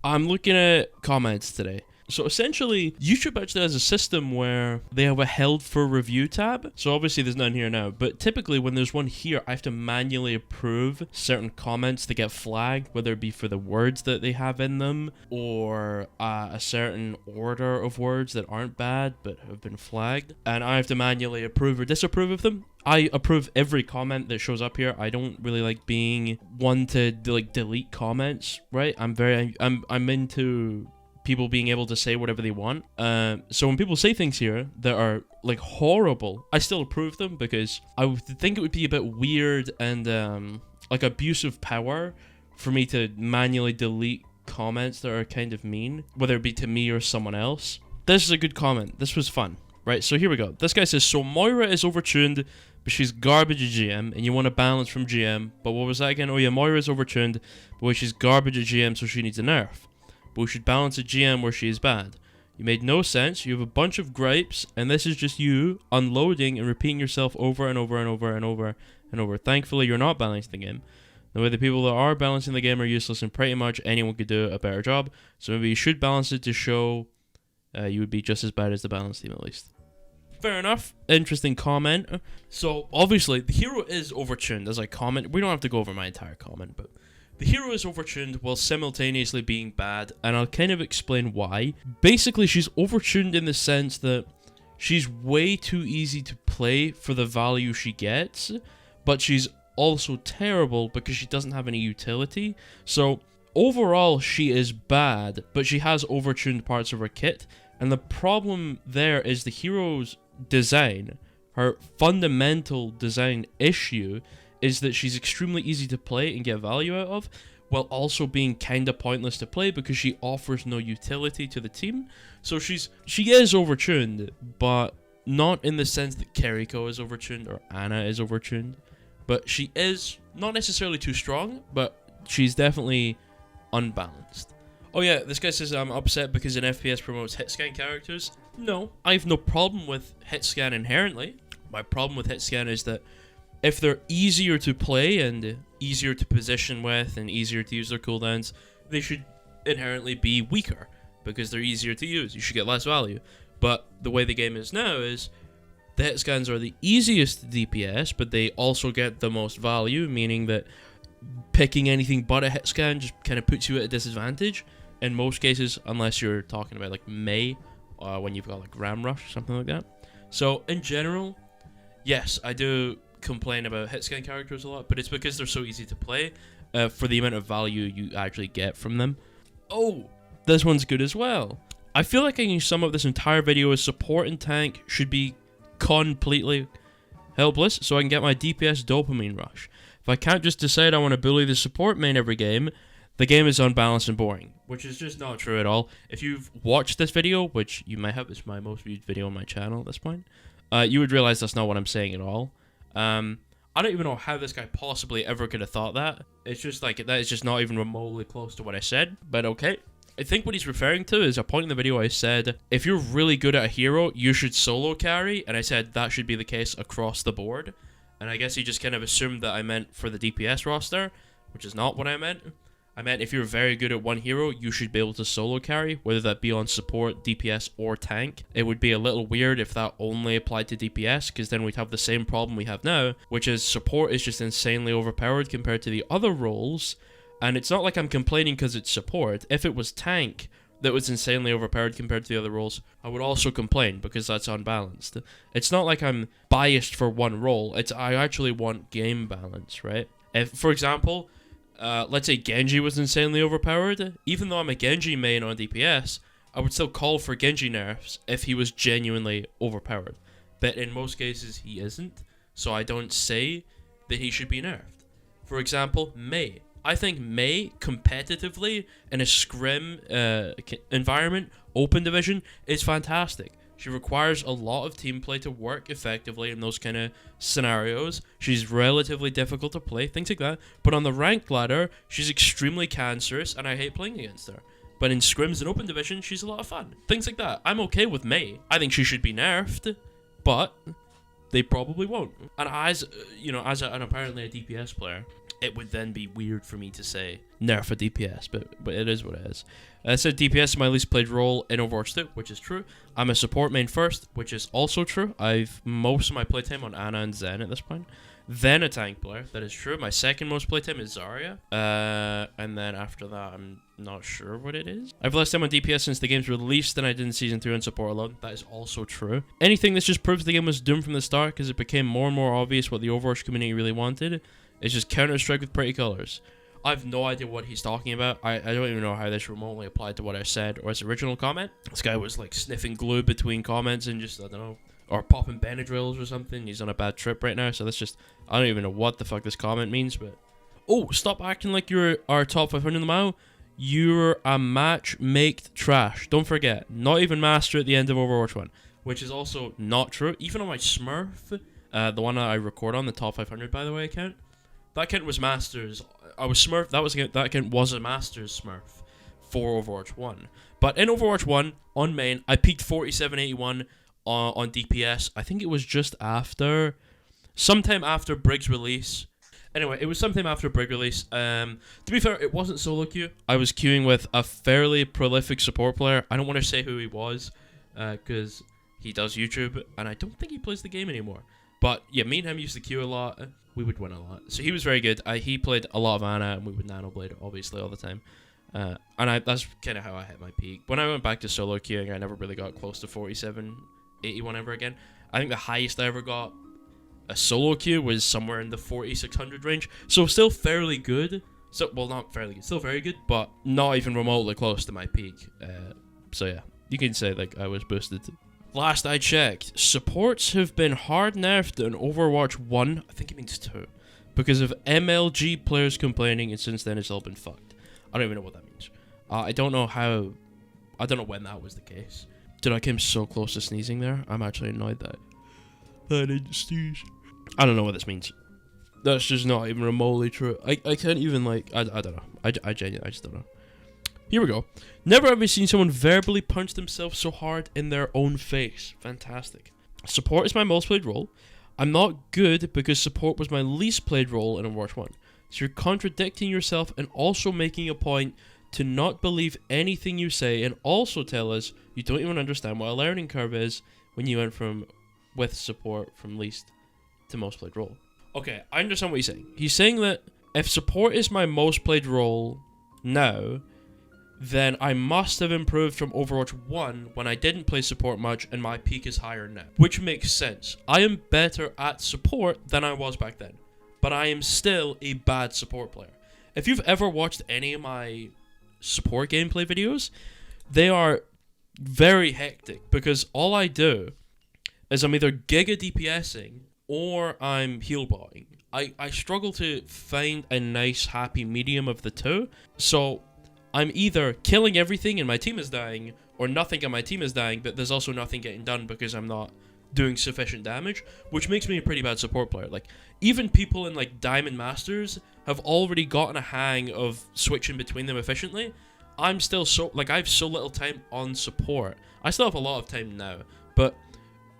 I'm looking at comments today. So essentially, YouTube actually has a system where they have a held for review tab. So obviously there's none here now, but typically when there's one here, I have to manually approve certain comments that get flagged, whether it be for the words that they have in them or a certain order of words that aren't bad but have been flagged. And I have to manually approve or disapprove of them. I approve every comment that shows up here. I don't really like being one to delete comments, right? I'm into people being able to say whatever they want. So when people say things here that are like horrible, I still approve them because I would think it would be a bit weird and like abuse of power for me to manually delete comments that are kind of mean, whether it be to me or someone else. This is a good comment. This was fun. Right, so here we go. This guy says, so Moira is overtuned, but she's garbage at GM, and you want a balance from GM. But what was that again? Oh yeah, Moira is overtuned, but she's garbage at GM, so she needs a nerf. But we should balance at GM where she is bad. You made no sense, you have a bunch of gripes, and this is just you unloading and repeating yourself over and over and over and over and over. Thankfully, you're not balancing the game. The way the people that are balancing the game are useless, and pretty much anyone could do a better job. So maybe you should balance it to show you would be just as bad as the balance team at least. Fair enough. Interesting comment. So, obviously, the hero is overtuned as I comment. We don't have to go over my entire comment, but the hero is overtuned while simultaneously being bad, and I'll kind of explain why. Basically, she's overtuned in the sense that she's way too easy to play for the value she gets, but she's also terrible because she doesn't have any utility. So, overall, she is bad, but she has overtuned parts of her kit, and the problem there is the hero's design. Her fundamental design issue is that she's extremely easy to play and get value out of, while also being kinda pointless to play because she offers no utility to the team. So she is overtuned, but not in the sense that Kiriko is overtuned or Ana is overtuned. But she is not necessarily too strong, but she's definitely unbalanced. Oh yeah, this guy says I'm upset because an FPS promotes hitscan characters. No, I have no problem with hitscan inherently. My problem with hitscan is that if they're easier to play and easier to position with and easier to use their cooldowns, they should inherently be weaker because they're easier to use. You should get less value. But the way the game is now is the hitscans are the easiest DPS, but they also get the most value, meaning that picking anything but a hitscan just kind of puts you at a disadvantage in most cases, unless you're talking about like Mei, when you've got like Ram Rush or something like that. So in general, yes, I do complain about hitscan characters a lot, but it's because they're so easy to play for the amount of value you actually get from them. Oh, this one's good as well. I feel like I can sum up this entire video as support and tank should be completely helpless so I can get my DPS dopamine rush. If I can't just decide I want to bully the support main every game, the game is unbalanced and boring, which is just not true at all. If you've watched this video, which you might have, it's my most viewed video on my channel at this point, you would realize that's not what I'm saying at all. I don't even know how this guy possibly ever could have thought that. It's just like, that is just not even remotely close to what I said, but okay. I think what he's referring to is a point in the video I said, if you're really good at a hero, you should solo carry, and I said that should be the case across the board. And I guess he just kind of assumed that I meant for the DPS roster, which is not what I meant. I meant if you're very good at one hero, you should be able to solo carry, whether that be on support, DPS, or tank. It would be a little weird if that only applied to DPS, because then we'd have the same problem we have now, which is support is just insanely overpowered compared to the other roles. And it's not like I'm complaining because it's support. If it was tank that was insanely overpowered compared to the other roles, I would also complain because that's unbalanced. It's not like I'm biased for one role. I actually want game balance, right? If, for example, let's say Genji was insanely overpowered. Even though I'm a Genji main on DPS, I would still call for Genji nerfs if he was genuinely overpowered. But in most cases, he isn't. So I don't say that he should be nerfed. For example, Mei. I think Mei, competitively, in a scrim environment, open division, is fantastic. She requires a lot of team play to work effectively in those kind of scenarios. She's relatively difficult to play, things like that. But on the ranked ladder, she's extremely cancerous, and I hate playing against her. But in scrims and open division, she's a lot of fun. Things like that. I'm okay with Mei. I think she should be nerfed, but they probably won't. And as, you know, as an apparently a DPS player, it would then be weird for me to say nerf a DPS, but it is what it is. I said DPS is my least played role in Overwatch 2, which is true. I'm a support main first, which is also true. I've most of my playtime on Ana and Zen at this point. Then a tank player, that is true. My second most playtime is Zarya. And then after that, I'm not sure what it is. I've less time on DPS since the game's released than I did in Season 3 on support alone. That is also true. Anything that just proves the game was doomed from the start because it became more and more obvious what the Overwatch community really wanted is just Counter-Strike with pretty colors. I have no idea what he's talking about. I don't even know how this remotely applied to what I said or his original comment. This guy was like sniffing glue between comments and just, I don't know, or popping Benadryls or something. He's on a bad trip right now, so that's just, I don't even know what the fuck this comment means, but... Oh, stop acting like you're our top 500 in the MAU. You're a match-maked trash. Don't forget, not even Master at the end of Overwatch 1, which is also not true. Even on my Smurf, the one that I record on, the top 500, by the way, account, that account was Masters. I was Smurf, that account was a Masters Smurf for Overwatch 1. But in Overwatch 1, on main, I peaked 4781 on DPS. I think it was just after, sometime after Brig's release. Anyway, it was sometime after Brig release. To be fair, it wasn't solo queue. I was queuing with a fairly prolific support player. I don't want to say who he was, because he does YouTube, and I don't think he plays the game anymore. But yeah, me and him used to queue a lot. We would win a lot. So he was very good. He played a lot of Ana, and we would nano blade, obviously, all the time. That's kind of how I hit my peak. When I went back to solo queuing, I never really got close to 4781 ever again. I think the highest I ever got a solo queue was somewhere in the 4600 range. So still fairly good. So, well, not fairly good. Still very good, but not even remotely close to my peak. So yeah, you can say like I was boosted. Last I checked, supports have been hard nerfed in Overwatch 1, I think it means 2, because of MLG players complaining, and since then it's all been fucked. I don't even know what that means. I don't know when that was the case. Dude, I came so close to sneezing there. I'm actually annoyed that I didn't sneeze. I don't know what this means. That's just not even remotely true. I can't even like, I don't know. I genuinely, I just don't know. Here we go. Never have I seen someone verbally punch themselves so hard in their own face. Fantastic. Support is my most played role. I'm not good because support was my least played role in Overwatch 1. So you're contradicting yourself and also making a point to not believe anything you say and also tell us you don't even understand what a learning curve is when you went from with support from least to most played role. Okay, I understand what he's saying. He's saying that if support is my most played role now, then I must have improved from Overwatch 1 when I didn't play support much and my peak is higher now. Which makes sense. I am better at support than I was back then. But I am still a bad support player. If you've ever watched any of my support gameplay videos, they are very hectic because all I do is I'm either giga DPSing or I'm heal botting. I struggle to find a nice happy medium of the two. So I'm either killing everything and my team is dying, or nothing and my team is dying, but there's also nothing getting done because I'm not doing sufficient damage, which makes me a pretty bad support player. Like, even people in like Diamond Masters have already gotten a hang of switching between them efficiently. I'm still so, like, I have so little time on support. I still have a lot of time now, but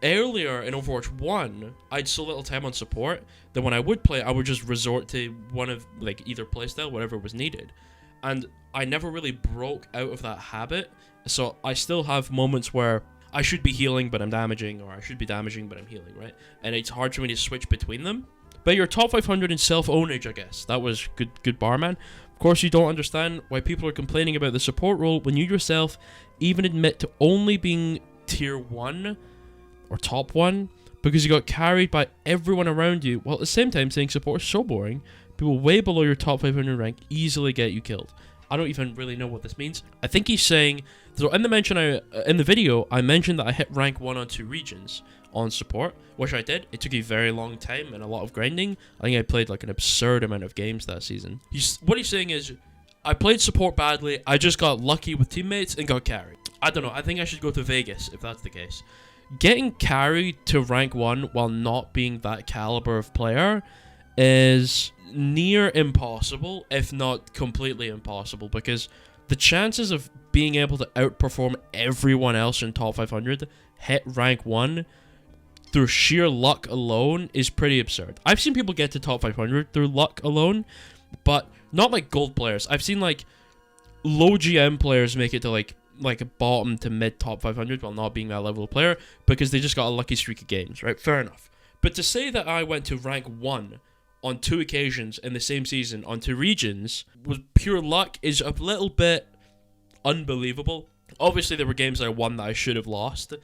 earlier in Overwatch 1, I had so little time on support that when I would play, I would just resort to one of, like, either playstyle, whatever was needed. And I never really broke out of that habit, so I still have moments where I should be healing, but I'm damaging, or I should be damaging, but I'm healing, right? And it's hard for me to switch between them. But you're top 500 in self-ownage, I guess. That was good bar, man. Of course, you don't understand why people are complaining about the support role when you yourself even admit to only being tier 1 or top 1 because you got carried by everyone around you, while at the same time saying support is so boring. People way below your top 500 rank easily get you killed. I don't even really know what this means. I think he's saying, so in the video, I mentioned that I hit rank 1 on 2 regions on support, which I did. It took a very long time and a lot of grinding. I think I played like an absurd amount of games that season. What he's saying is, I played support badly, I just got lucky with teammates and got carried. I don't know, I think I should go to Vegas if that's the case. Getting carried to rank 1 while not being that caliber of player is near impossible, if not completely impossible, because the chances of being able to outperform everyone else in top 500, hit rank 1 through sheer luck alone is pretty absurd. I've seen people get to top 500 through luck alone, but not like gold players. I've seen like low GM players make it to like a bottom to mid top 500 while not being that level of player because they just got a lucky streak of games, right? Fair enough. But to say that I went to rank 1 on 2 occasions in the same season on 2 regions with pure luck is a little bit unbelievable. Obviously, there were games I won that I should have lost,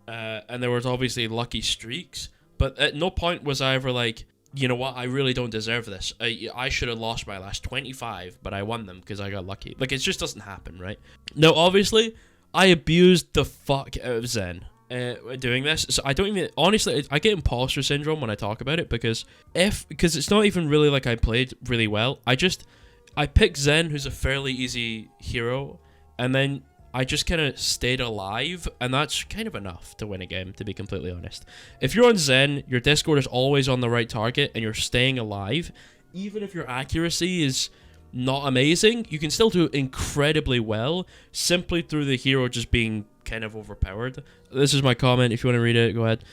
and there was obviously lucky streaks, but at no point was I ever like, you know what, I really don't deserve this. I should have lost my last 25, but I won them because I got lucky. Like, it just doesn't happen, right? Now, obviously, I abused the fuck out of Zen doing this, so I don't even, honestly, I get imposter syndrome when I talk about it because it's not even really like I played really well. I picked Zen, who's a fairly easy hero, and then I just kind of stayed alive, and that's kind of enough to win a game, to be completely honest. If you're on Zen, your Discord is always on the right target, and you're staying alive, even if your accuracy is not amazing, you can still do incredibly well, simply through the hero just being kind of overpowered. This is my comment. If you want to read it, go ahead.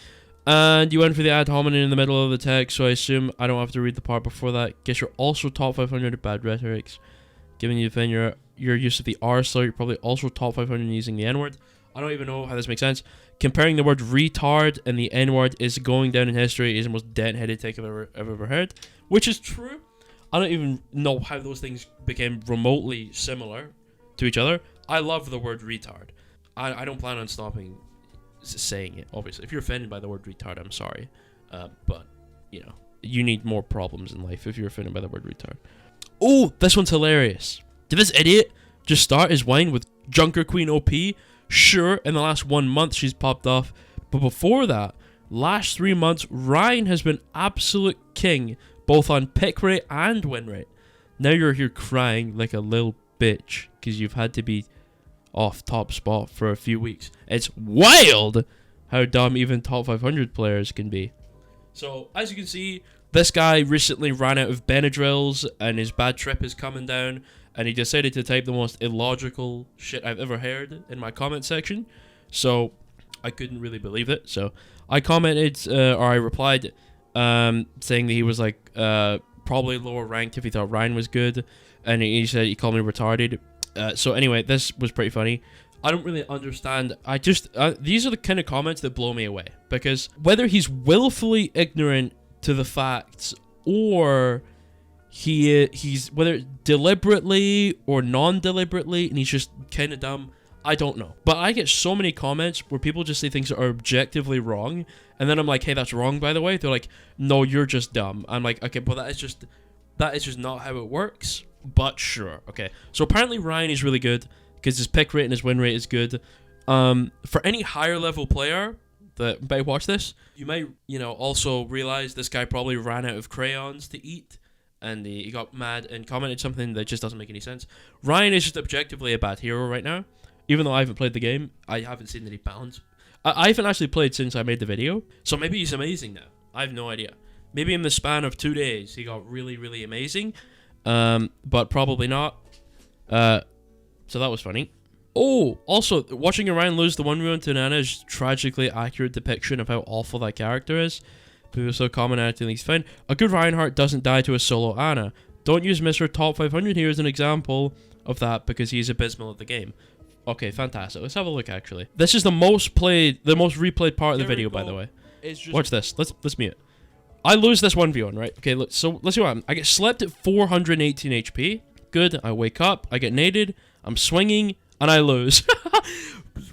And you went for the ad hominem in the middle of the text, so I assume I don't have to read the part before that. Guess you're also top 500 at bad rhetorics. Given you defend your use of the R slur, you're probably also top 500 using the N-word. I don't even know how this makes sense. Comparing the word retard and the N-word is going down in history is the most dent-headed take I've ever heard. Which is true. I don't even know how those things became remotely similar to each other. I love the word retard. I don't plan on stopping saying it, obviously. If you're offended by the word retard, I'm sorry. But, you know, you need more problems in life if you're offended by the word retard. Oh, this one's hilarious. Did this idiot just start his wine with Junker Queen OP? Sure, in the last 1 month she's popped off. But before that, last 3 months, Ryan has been absolute king, both on pick rate and win rate. Now you're here crying like a little bitch because you've had to be off top spot for a few weeks. It's wild how dumb even top 500 players can be. So, as you can see, this guy recently ran out of Benadryls and his bad trip is coming down, and he decided to type the most illogical shit I've ever heard in my comment section. So, I couldn't really believe it. So, I commented, or I replied, saying that he was like, probably lower ranked if he thought Ryan was good, and he said he called me retarded. So anyway, this was pretty funny. I don't really understand. These are the kind of comments that blow me away, because whether he's willfully ignorant to the facts or he's whether deliberately or non-deliberately and he's just kind of dumb, I don't know. But I get so many comments where people just say things that are objectively wrong, and then I'm like, hey, that's wrong, by the way. They're like, no, you're just dumb. I'm like, okay, but that is just not how it works. But sure, okay. So apparently Ryan is really good because his pick rate and his win rate is good. For any higher level player that might watch this, you might, also realize this guy probably ran out of crayons to eat, and he got mad and commented something that just doesn't make any sense. Ryan is just objectively a bad hero right now. Even though I haven't played the game, I haven't seen any balance. I haven't actually played since I made the video, so maybe he's amazing now. I have no idea. Maybe in the span of 2 days, he got really, really amazing. But probably not. So that was funny. Oh, also, watching Orion lose the 1v1 to Nana is tragically accurate depiction of how awful that character is. People are so common acting he's fine. A good Reinhardt doesn't die to a solo Ana. Don't use Mr. Top 500 here as an example of that because he's abysmal at the game. Okay, fantastic. Let's have a look, actually. This is the most replayed part of the video, by the way. Watch this. Let's mute it. I lose this 1v1, right? Okay, let's see what happens. I get slept at 418 HP. Good. I wake up. I get naded. I'm swinging. And I lose.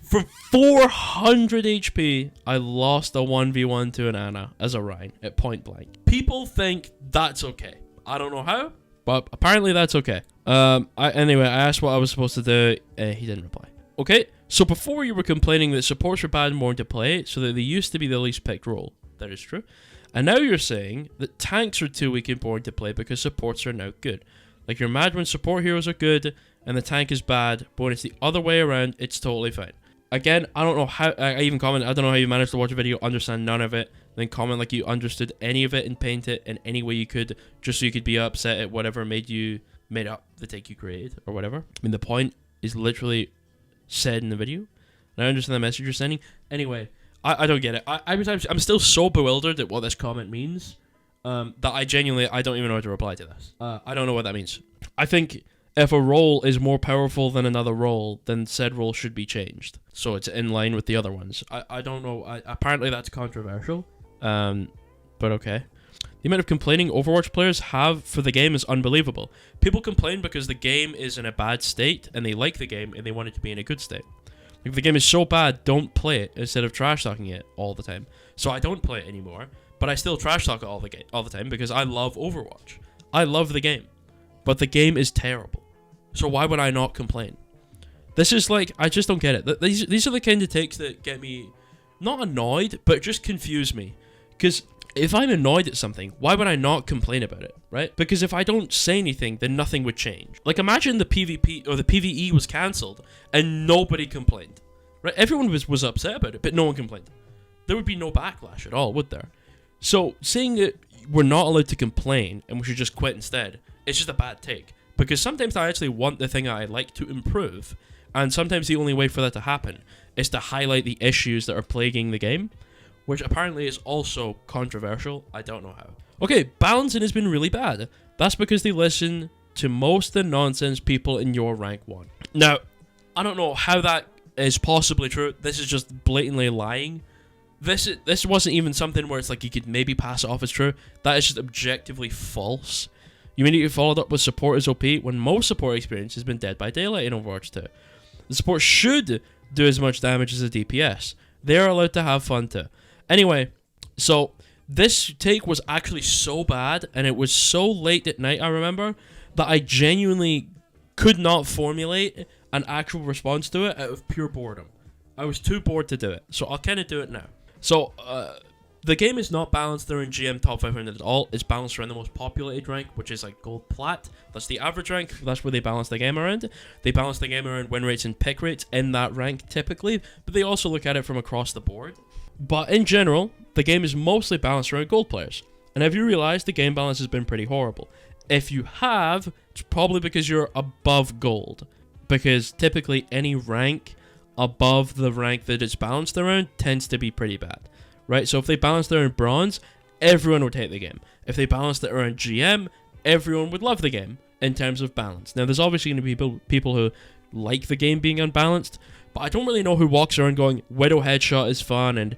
From 400 HP, I lost a 1v1 to an Ana as a Ryan at point blank. People think that's okay. I don't know how, but apparently that's okay. Anyway, I asked what I was supposed to do. He didn't reply. Okay, so before you were complaining that supports were bad and boring to play, so that they used to be the least picked role. That is true. And now you're saying that tanks are too weak and boring to play because supports are now good. Like, you're mad when support heroes are good and the tank is bad, but when it's the other way around, it's totally fine. Again, I don't know how, I even comment, I don't know how you managed to watch a video, understand none of it, then comment like you understood any of it and paint it in any way you could, just so you could be upset at whatever made up the take you created, or whatever. I mean, the point is literally said in the video, and I understand the message you're sending. Anyway, I don't get it. I'm still so bewildered at what this comment means that I don't even know how to reply to this. I don't know what that means. I think if a role is more powerful than another role, then said role should be changed, so it's in line with the other ones. I don't know. Apparently that's controversial. But okay. The amount of complaining Overwatch players have for the game is unbelievable. People complain because the game is in a bad state, and they like the game, and they want it to be in a good state. If the game is so bad, don't play it instead of trash talking it all the time. So I don't play it anymore, but I still trash talk it all the time because I love Overwatch. I love the game, but the game is terrible. So why would I not complain? This is like, I just don't get it. These are the kind of takes that get me not annoyed, but just confuse me. Because if I'm annoyed at something, why would I not complain about it, right? Because if I don't say anything, then nothing would change. Like, imagine the PvP or the PvE was cancelled and nobody complained, right? Everyone was upset about it, but no one complained. There would be no backlash at all, would there? So saying that we're not allowed to complain and we should just quit instead, it's just a bad take. Because sometimes I actually want the thing I like to improve, and sometimes the only way for that to happen is to highlight the issues that are plaguing the game, which apparently is also controversial. I don't know how. Okay, balancing has been really bad. That's because they listen to most of the nonsense people in your rank 1. Now, I don't know how that is possibly true. This is just blatantly lying. This wasn't even something where it's like you could maybe pass it off as true. That is just objectively false. You immediately followed up with support is OP when most support experience has been Dead by Daylight in Overwatch 2. The support should do as much damage as a DPS. They are allowed to have fun too. Anyway, so this take was actually so bad, and it was so late at night, I remember, that I genuinely could not formulate an actual response to it out of pure boredom. I was too bored to do it, so I'll kind of do it now. So, the game is not balanced around GM top 500 at all. It's balanced around the most populated rank, which is like Gold Plat. That's the average rank. That's where they balance the game around. They balance the game around win rates and pick rates in that rank typically, but they also look at it from across the board. But in general, the game is mostly balanced around gold players. And have you realized the game balance has been pretty horrible? If you have, it's probably because you're above gold. Because typically any rank above the rank that it's balanced around tends to be pretty bad. Right? So if they balanced it around bronze, everyone would hate the game. If they balanced it around GM, everyone would love the game in terms of balance. Now, there's obviously going to be people who like the game being unbalanced, but I don't really know who walks around going, Widow Headshot is fun, and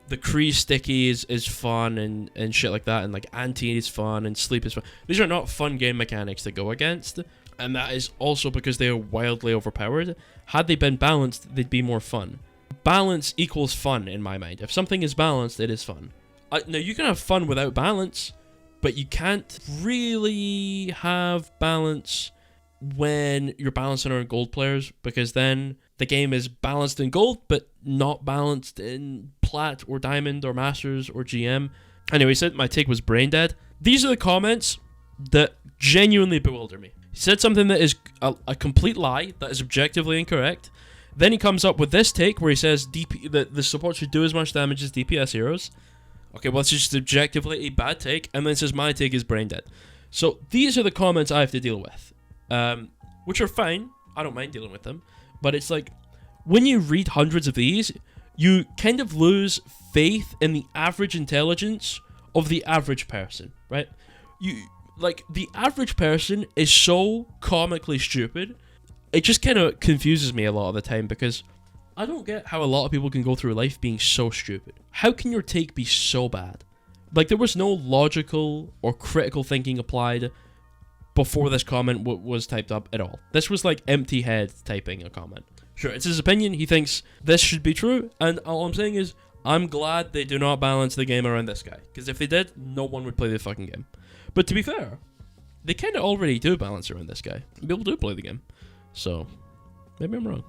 the Kree Sticky is fun, and shit like that, and like Anti is fun, and Sleep is fun. These are not fun game mechanics to go against, and that is also because they are wildly overpowered. Had they been balanced, they'd be more fun. Balance equals fun in my mind. If something is balanced, it is fun. Now, you can have fun without balance, but you can't really have balance when you're balancing around gold players, because then the game is balanced in gold, but not balanced in plat or diamond or masters or GM. Anyway, he said my take was brain dead. These are the comments that genuinely bewilder me. He said something that is a complete lie, that is objectively incorrect. Then he comes up with this take where he says that the support should do as much damage as DPS heroes. Okay, well, it's just objectively a bad take, and then says my take is brain dead. So these are the comments I have to deal with, which are fine. I don't mind dealing with them, but it's like, when you read hundreds of these, you kind of lose faith in the average intelligence of the average person, right? The average person is so comically stupid. It just kind of confuses me a lot of the time, because I don't get how a lot of people can go through life being so stupid. How can your take be so bad? Like, there was no logical or critical thinking applied before this comment was typed up at all. This was like empty head typing a comment. Sure, it's his opinion. He thinks this should be true, and all I'm saying is, I'm glad they do not balance the game around this guy, because if they did, no one would play the fucking game. But to be fair, they kind of already do balance around this guy. People do play the game. So, maybe I'm wrong.